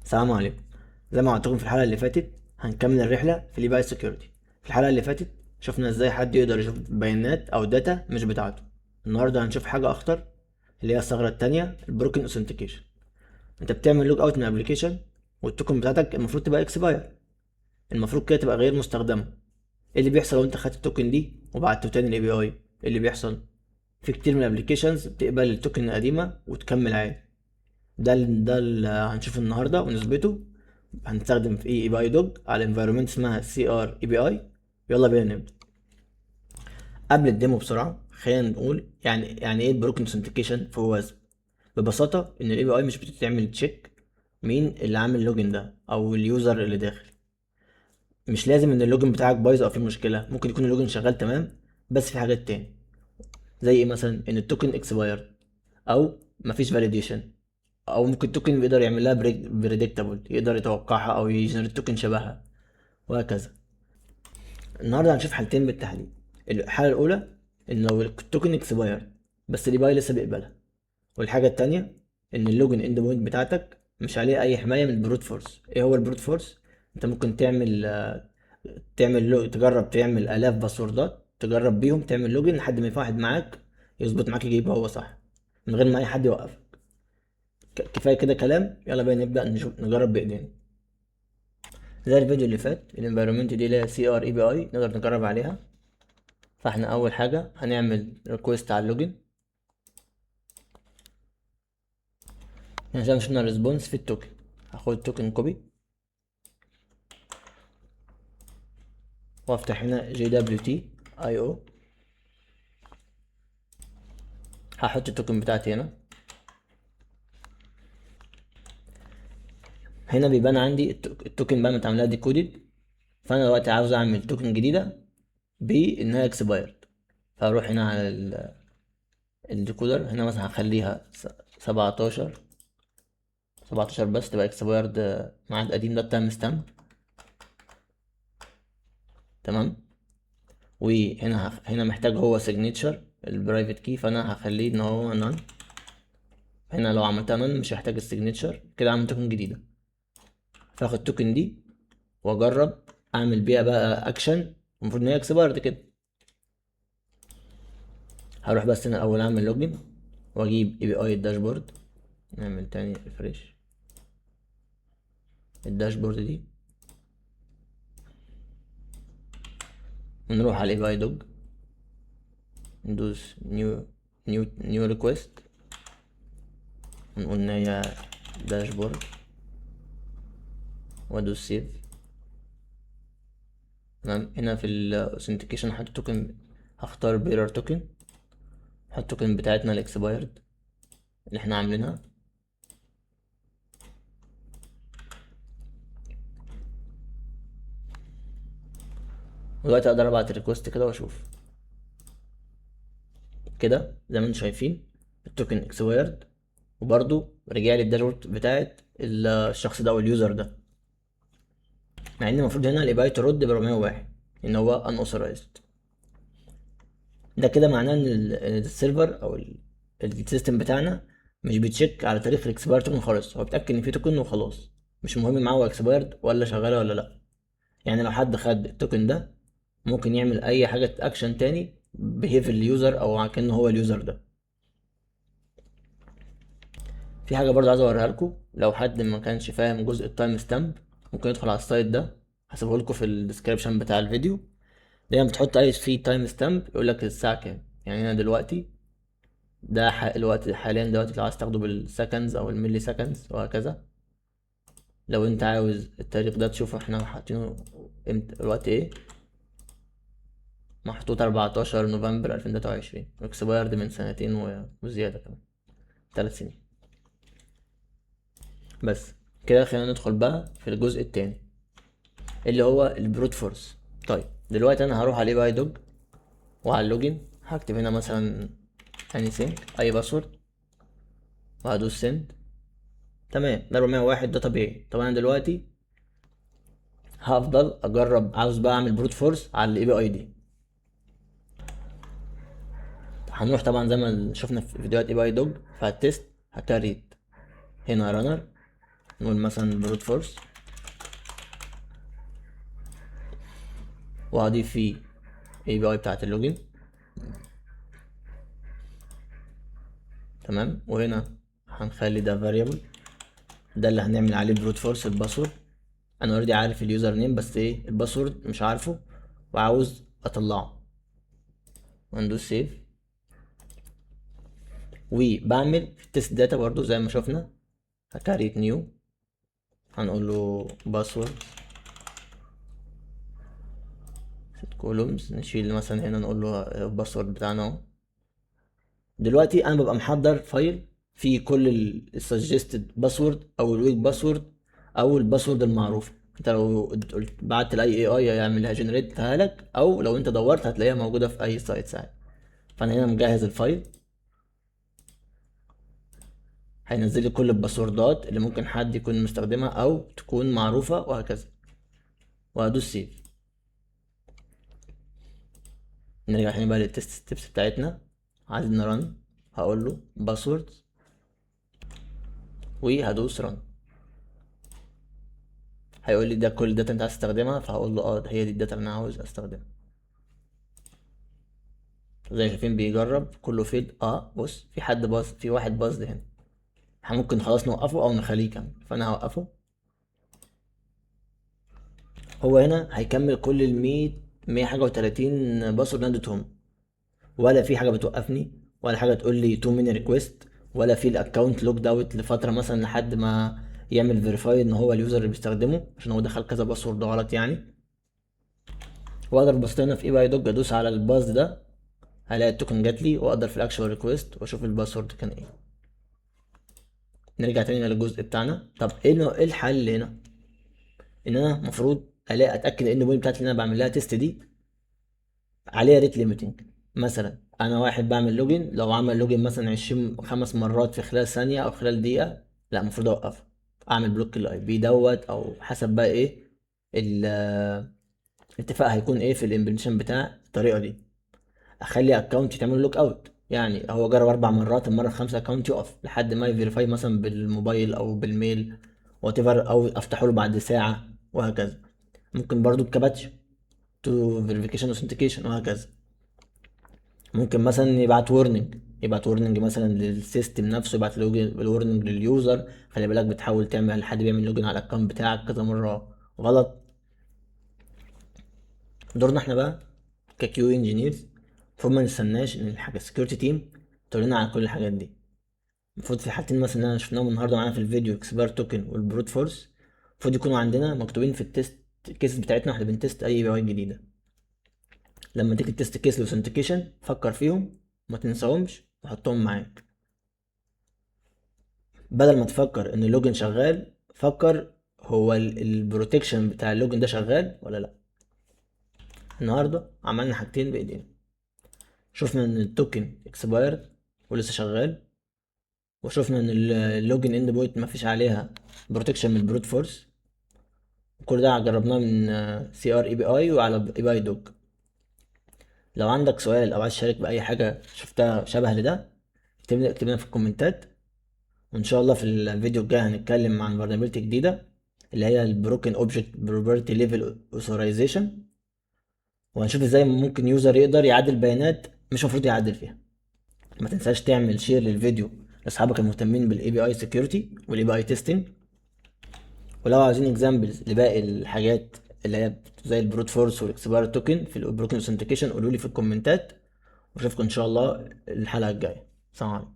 السلام عليكم. زي ما قلت لكم في الحلقه اللي فاتت، هنكمل الرحله في الاي بي اي سكيورتي. في الحلقه اللي فاتت شفنا ازاي حد يقدر يشوف بيانات او داتا مش بتاعته. النهارده هنشوف حاجه اخطر، اللي هي الثغره التانية، البروكن اوثنتيكيشن. انت بتعمل لوج اوت من ابلكيشن، والتوكن بتاعتك المفروض تبقى اكسباير، المفروض كده تبقى غير مستخدمه. ايه اللي بيحصل لو انت خدت التوكن دي وبعته تاني الاي بي اي؟ ايه اللي بيحصل؟ في كتير من الابلكيشنز بتقبل التوكن القديمه وتكمل عادي. ده اللي هنشوفه النهارده ونثبته. هنستخدم في اي بي اي دوج على انفايرمنت اسمها سي ار اي بي اي. يلا بينا نبدا. قبل الديمو بسرعه خلينا نقول يعني ايه البروكن اوثنتيكيشن في واسب. ببساطه ان الاي بي اي مش بتعمل تشيك مين اللي عامل اللوجن ده او اليوزر اللي داخل. مش لازم ان اللوجن بتاعك بايظ او فيه مشكله، ممكن يكون اللوجن شغال تمام بس في حاجات تاني. زي ايه مثلا؟ ان التوكن اكسبايرد، او مفيش فاليديشن، او ممكن توكن يقدر يعمل لها بريدكتابل، يقدر يتوقعها او يجنريت توكن شبهها، وهكذا. النهارده هنشوف حالتين بالتحديد. الحاله الاولى ان لو التوكن اكسباير بس الاي باي لسه بيقبلها، والحاجه التانية ان اللوجن اند بوينت بتاعتك مش عليه اي حمايه من البروت فورس. ايه هو البروت فورس؟ انت ممكن تجرب تعمل الاف باسوردات، تجرب بيهم تعمل لوجن لحد ما يبقى واحد معاك يظبط معاك يجيبه هو صح، من غير ما اي حد يوقفك. كفايه كده كلام، يلا بقى نبدا نشوف نجرب بايدينا. زي الفيديو اللي فات، الانفيرومنت دي اللي هي سي ار اي بي اي نقدر نجرب عليها. فاحنا اول حاجه هنعمل ريكويست على اللوجن. هنا زي ما شفنا الريسبونس في التوكن، هاخد التوكن كوبي وافتح هنا جي دبليو تي اي او. هحط التوكن بتاعتي هنا. هنا بيبان عندي التوكن بقى متعملها ديكودد. فانا دلوقتي عاوز اعمل توكن جديده بانها اكسبايرد، فاروح هنا على الديكودر. هنا مثلا هخليها 17 17 بس تبقى اكسبايرد، ميعاد قديم ده التايم ستامب. تمام. وهنا هنا محتاج هو سيجنتشر البرايفت كي، فانا هخليه ان هو نون. هنا لو عملتها نون مش هحتاج السيجنتشر، كده عملت توكن جديده. فاخد التوكن دي واجرب اعمل بيها بقى اكشن، المفروض ان هي اكسبايرد كده. هروح بس هنا الاول اعمل لوجن واجيب اي بي اي الداشبورد. نعمل تاني ريفريش الداشبورد دي، ونروح على الاي بي اي دوج، ندوس نيو ريكويست، ونقول ان هي داشبورد، وادوس سيف. تمام. هنا في الاوثنتيكيشن هحط توكن، هختار بيرر توكن، هحط التوكن بتاعتنا الاكسبايرد اللي احنا عاملينها. ودلوقتي اقدر ابعت ريكوست كده واشوف. كده زي ما انتم شايفين التوكن اكسبايرد، وبرضو رجع لي الداشبورد بتاعت الشخص ده او اليوزر ده، مع ان المفروض هنا الاي بي اي ترد ب 401 ان هو ان اوثرايزد. ده كده معناه ان السيرفر او السيستم بتاعنا مش بيتشيك على تاريخ الاكسباير توكن خالص، هو بيتاكد ان في توكن وخلاص، مش مهم معاه هو اكسبايرد ولا شغاله ولا لا. يعني لو حد خد التوكن ده ممكن يعمل اي حاجه اكشن تاني بيهيف اليوزر او كأنه هو اليوزر ده. في حاجه برضه عايز اوريها لكم، لو حد ما كانش فاهم جزء التايم ستامب ممكن يدخل على السايت ده، هسيبه لكم في الديسكريبشن بتاع الفيديو. دايما بتحط اي فيه تايم ستامب يقول لك الساعه كام. يعني هنا دلوقتي ده الوقت حاليا دلوقتي، لو عايز تاخده بالسكندز او الملي سكندز وهكذا. لو انت عاوز التاريخ ده تشوفه احنا حاطينه امتى، الوقت ايه، محطوط 14 نوفمبر 2023، اكسبايرد من سنتين وزيادة كمان 3 سنين. بس كده خلينا ندخل بقى في الجزء التاني اللي هو البروت فورس. طيب دلوقتي انا هروح على باي دوج وعلى اللوجن، هكتب هنا مثلا اني سينك اي باسورد وهدوس سند. تمام، ده 401 ده طبيعي. طب انا دلوقتي هفضل اجرب، عاوز بقى اعمل بروت فورس على الاي بي اي دي. هنروح طبعا زي ما شفنا في فيديوهات اي بي اي دوج، فالتست هكريت هنا رانر نقول مثلا بروت فورس، وهضيف فيه اي بي اي بتاعت اللوجن. تمام، وهنا هنخلي ده variable، ده اللي هنعمل عليه بروت فورس الباسورد. انا اوريدي عارف اليوزر نيم، بس ايه الباسورد مش عارفه وعاوز اطلعه. وندوس سيف، وبعمل في التست داتا برضو زي ما شفنا، هكريت نيو، هنقول له باسورد كولومز، نشيل مثلا هنا نقول له الباسورد بتاعنا اهو. دلوقتي انا ببقى محضر فايل فيه كل السجستد باسورد او الويك باسورد او الباسورد المعروفه. انت لو بعت لاي اي اي هيعملها جنريت لك، او لو انت دورت هتلاقيها موجوده في اي سايت ساعات. فانا هنا مجهز الفايل، هينزل لي كل الباسوردات اللي ممكن حد يكون مستخدمها او تكون معروفه وهكذا، وهدوس سيف. نرجع تاني بقى للتست ستيبس بتاعتنا، عايزين نرن، هقول له باسورد وهدوس رن. هيقول لي ده كل الداتا انت عايز تستخدمها، فهقول له اه هي دي الداتا اللي انا عاوز استخدمها. زي شايفين بيجرب كله فيد. بص في حد باظ، في واحد باظ هنا، احنا ممكن خلاص نوقفه او نخليه يكمل، فانا هوقفه. هو هنا هيكمل كل مية حاجة وتلاتين باسورد اللي انا اديتهم، ولا في حاجة بتوقفني، ولا حاجة تقول لي تو ميني ريكويست، ولا في الاكونت لوجد اوت لفترة مثلا لحد ما يعمل فيريفاي ان هو اليوزر اللي بيستخدمه، عشان هو دخل كذا باسورد غلط يعني. واقدر بس هنا في اي باي دوج ادوس على الباص ده، هلاقي التوكن جات لي، واقدر في الاكشوال ريكويست واشوف الباسورد كان ايه. نرجع تاني للجزء بتاعنا. طب ايه الحل هنا؟ ان انا المفروض الاقي اتاكد ان البوينت بتاعتي اللي انا بعمل لها تيست دي عليها ريت ليميتنج. مثلا انا واحد بعمل لوجن، لو عمل لوجن مثلا 20 خمس مرات في خلال ثانيه او خلال دقيقه، لا المفروض اوقفه، اعمل بلوك الاي بي دوت، او حسب بقى ايه الاتفاق هيكون ايه في الامبلمنتيشن بتاع الطريقه دي. اخلي اكونت يتعمل لوك اوت، يعني هو جرب 4 مرات، المره الخامسه اكونت يقف لحد ما يفيريفاي مثلا بالموبايل او بالميل وات ايفر، او افتحه له بعد ساعه وهكذا. ممكن برضو بكباتش تو فيريفيكيشن اوثنتيكيشن وهكذا. ممكن مثلا يبعت ورنينج مثلا للسيستم نفسه، يبعت الورنينج لليوزر، خلي بالك بتحاول تعمل حد بيعمل لوجن على الاكونت بتاعك كذا مره غلط. دورنا احنا بقى ككيو انجينيرز، المفروض ما نستناش ان الحاجه السكيورتي تيم تقول لنا على كل الحاجات دي. المفروض في الحالتين مثلا اللي انا شفناهم النهارده معانا في الفيديو، اكسبير توكن والبروت فورس، المفروض يكونوا عندنا مكتوبين في التست كيس بتاعتنا واحنا بنتست اي بي اي جديده. لما تيجي تست كيس الاوثنتيكيشن فكر فيهم، ما تنساهمش وحطهم معاك. بدل ما تفكر ان اللوجن شغال، فكر هو البروتكشن بتاع اللوجن ده شغال ولا لا. النهارده عملنا حاجتين بايدينا، شفنا ان التوكن اكسبايرد ولسه شغال، وشفنا ان اللوجن اند بوينت مفيش عليها بروتكشن من البروت فورس. كل ده جربناه من سي ار اي بي اي وعلى اي بي اي دوج. لو عندك سؤال او عايز تشارك باي حاجه شفتها شبه لده، اكتب لنا في الكومنتات، وان شاء الله في الفيديو الجاي هنتكلم عن فولنربيلتي جديده اللي هي البروكن اوبجكت بروبرتي ليفل اوثورايزيشن، وهنشوف ازاي ممكن يوزر يقدر يعدل بيانات مش المفروض يعدل فيها. ما تنساش تعمل شير للفيديو لاصحابك المهتمين بالاي بي اي سكيورتي والاي بي اي تيستنج. ولو عايزين اكزامبلز لباقي الحاجات اللي هي زي البروت فورس والاكسبير توكن في البروكن اوثنتيكيشن قولوا لي في الكومنتات، واشوفكم ان شاء الله الحلقه الجايه. سلام عليكم.